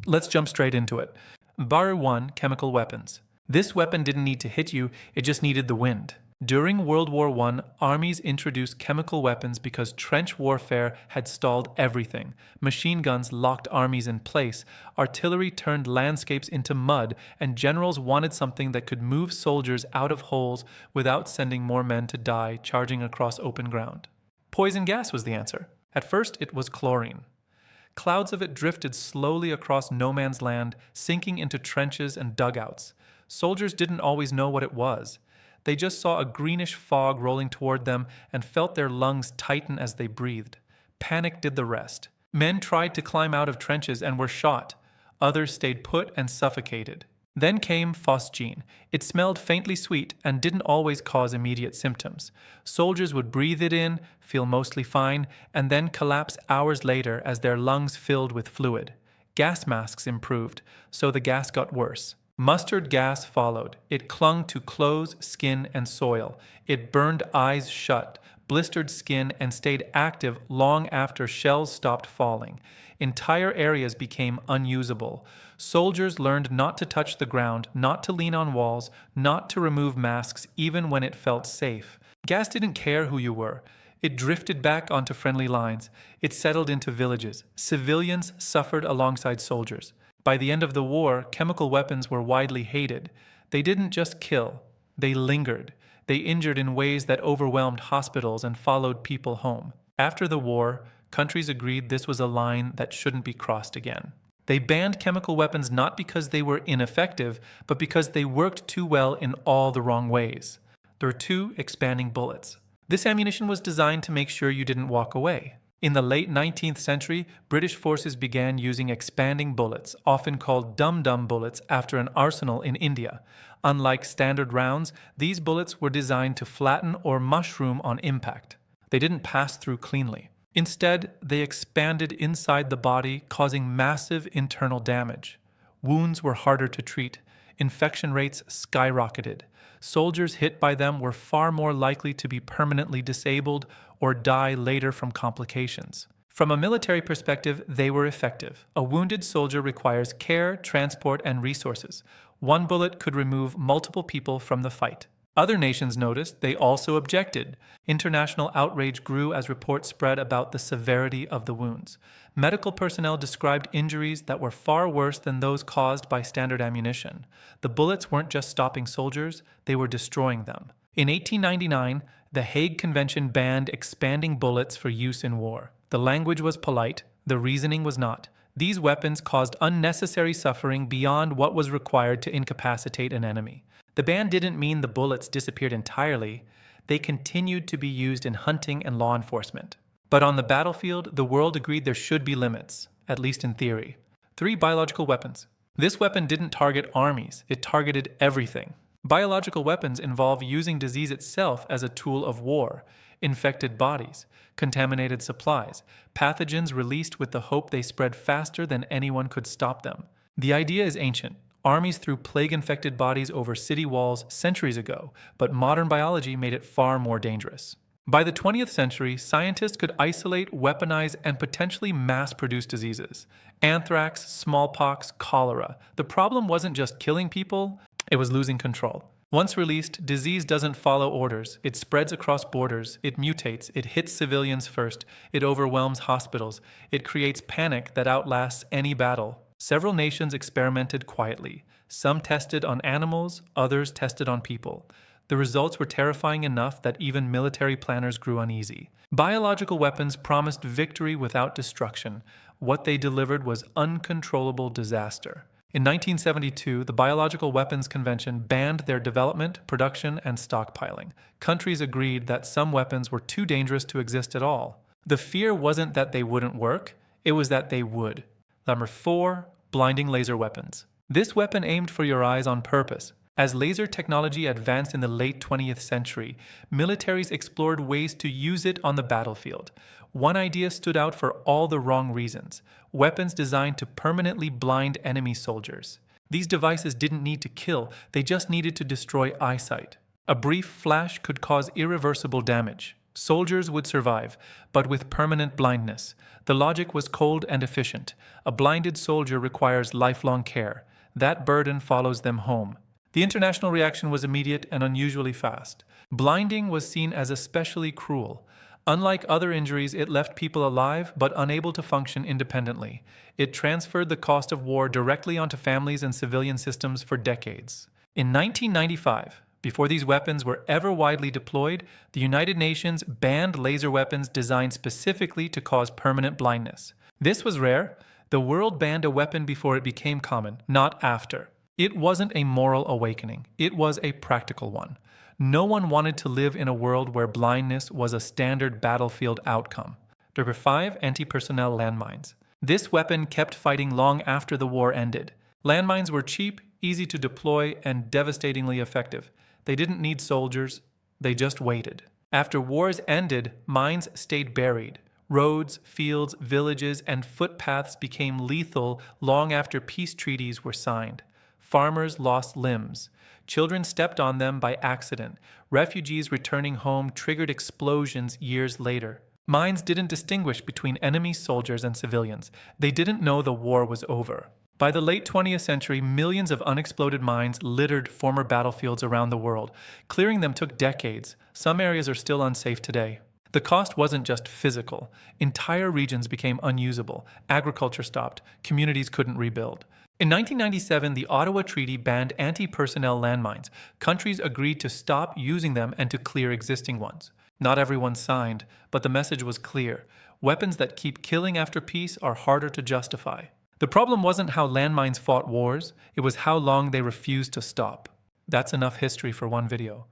Let's jump straight into it. Bar 1, chemical weapons. This weapon didn't need to hit you, it just needed the wind. During World War I, armies introduced chemical weapons because trench warfare had stalled everything. Machine guns locked armies in place, artillery turned landscapes into mud, and generals wanted something that could move soldiers out of holes without sending more men to die charging across open ground. Poison gas was the answer. At first, it was chlorine. Clouds of it drifted slowly across no man's land, sinking into trenches and dugouts. Soldiers didn't always know what it was. They just saw a greenish fog rolling toward them and felt their lungs tighten as they breathed. Panic did the rest. Men tried to climb out of trenches and were shot. Others stayed put and suffocated. Then came phosgene. It smelled faintly sweet and didn't always cause immediate symptoms. Soldiers would breathe it in, feel mostly fine, and then collapse hours later as their lungs filled with fluid. Gas masks improved, so the gas got worse. Mustard gas followed. It clung to clothes, skin, and soil. It burned eyes shut, blistered skin, and stayed active long after shells stopped falling. Entire areas became unusable. Soldiers learned not to touch the ground, not to lean on walls, not to remove masks even when it felt safe. Gas didn't care who you were. It drifted back onto friendly lines. It settled into villages. Civilians suffered alongside soldiers. By the end of the war, chemical weapons were widely hated. They didn't just kill, they lingered. They injured in ways that overwhelmed hospitals and followed people home. After the war, countries agreed this was a line that shouldn't be crossed again. They banned chemical weapons not because they were ineffective, but because they worked too well in all the wrong ways. There were 2 expanding bullets. This ammunition was designed to make sure you didn't walk away. In the late 19th century, British forces began using expanding bullets, often called dum-dum bullets, after an arsenal in India. Unlike standard rounds, these bullets were designed to flatten or mushroom on impact. They didn't pass through cleanly. Instead, they expanded inside the body, causing massive internal damage. Wounds were harder to treat. Infection rates skyrocketed. Soldiers hit by them were far more likely to be permanently disabled or die later from complications. From a military perspective, they were effective. A wounded soldier requires care, transport, and resources. One bullet could remove multiple people from the fight. Other nations noticed, they also objected. International outrage grew as reports spread about the severity of the wounds. Medical personnel described injuries that were far worse than those caused by standard ammunition. The bullets weren't just stopping soldiers, they were destroying them. In 1899, the Hague Convention banned expanding bullets for use in war. The language was polite, the reasoning was not. These weapons caused unnecessary suffering beyond what was required to incapacitate an enemy. The ban didn't mean the bullets disappeared entirely. They continued to be used in hunting and law enforcement. But on the battlefield, the world agreed there should be limits, at least in theory. 3 biological weapons. This weapon didn't target armies, it targeted everything. Biological weapons involve using disease itself as a tool of war. Infected bodies, contaminated supplies, pathogens released with the hope they spread faster than anyone could stop them. The idea is ancient. Armies threw plague-infected bodies over city walls centuries ago, but modern biology made it far more dangerous. By the 20th century, scientists could isolate, weaponize, and potentially mass-produce diseases. Anthrax, smallpox, cholera. The problem wasn't just killing people, it was losing control. Once released, disease doesn't follow orders. It spreads across borders, it mutates, it hits civilians first, it overwhelms hospitals, it creates panic that outlasts any battle. Several nations experimented quietly. Some tested on animals, others tested on people. The results were terrifying enough that even military planners grew uneasy. Biological weapons promised victory without destruction. What they delivered was uncontrollable disaster. In 1972, the Biological Weapons Convention banned their development, production, and stockpiling. Countries agreed that some weapons were too dangerous to exist at all. The fear wasn't that they wouldn't work, it was that they would. Number 4, blinding laser weapons. This weapon aimed for your eyes on purpose. As laser technology advanced in the late 20th century, militaries explored ways to use it on the battlefield. One idea stood out for all the wrong reasons: weapons designed to permanently blind enemy soldiers. These devices didn't need to kill, they just needed to destroy eyesight. A brief flash could cause irreversible damage. Soldiers would survive, but with permanent blindness. The logic was cold and efficient. A blinded soldier requires lifelong care. That burden follows them home. The international reaction was immediate and unusually fast. Blinding was seen as especially cruel. Unlike other injuries, it left people alive but unable to function independently. It transferred the cost of war directly onto families and civilian systems for decades. In 1995, before these weapons were ever widely deployed, the United Nations banned laser weapons designed specifically to cause permanent blindness. This was rare. The world banned a weapon before it became common, not after. It wasn't a moral awakening. It was a practical one. No one wanted to live in a world where blindness was a standard battlefield outcome. Number 5. Anti-personnel landmines. This weapon kept fighting long after the war ended. Landmines were cheap, easy to deploy, and devastatingly effective. They didn't need soldiers. They just waited. After wars ended, mines stayed buried. Roads, fields, villages, and footpaths became lethal long after peace treaties were signed. Farmers lost limbs. Children stepped on them by accident. Refugees returning home triggered explosions years later. Mines didn't distinguish between enemy soldiers and civilians. They didn't know the war was over. By the late 20th century, millions of unexploded mines littered former battlefields around the world. Clearing them took decades. Some areas are still unsafe today. The cost wasn't just physical. Entire regions became unusable. Agriculture stopped. Communities couldn't rebuild. In 1997, the Ottawa Treaty banned anti-personnel landmines. Countries agreed to stop using them and to clear existing ones. Not everyone signed, but the message was clear. Weapons that keep killing after peace are harder to justify. The problem wasn't how landmines fought wars, it was how long they refused to stop. That's enough history for one video.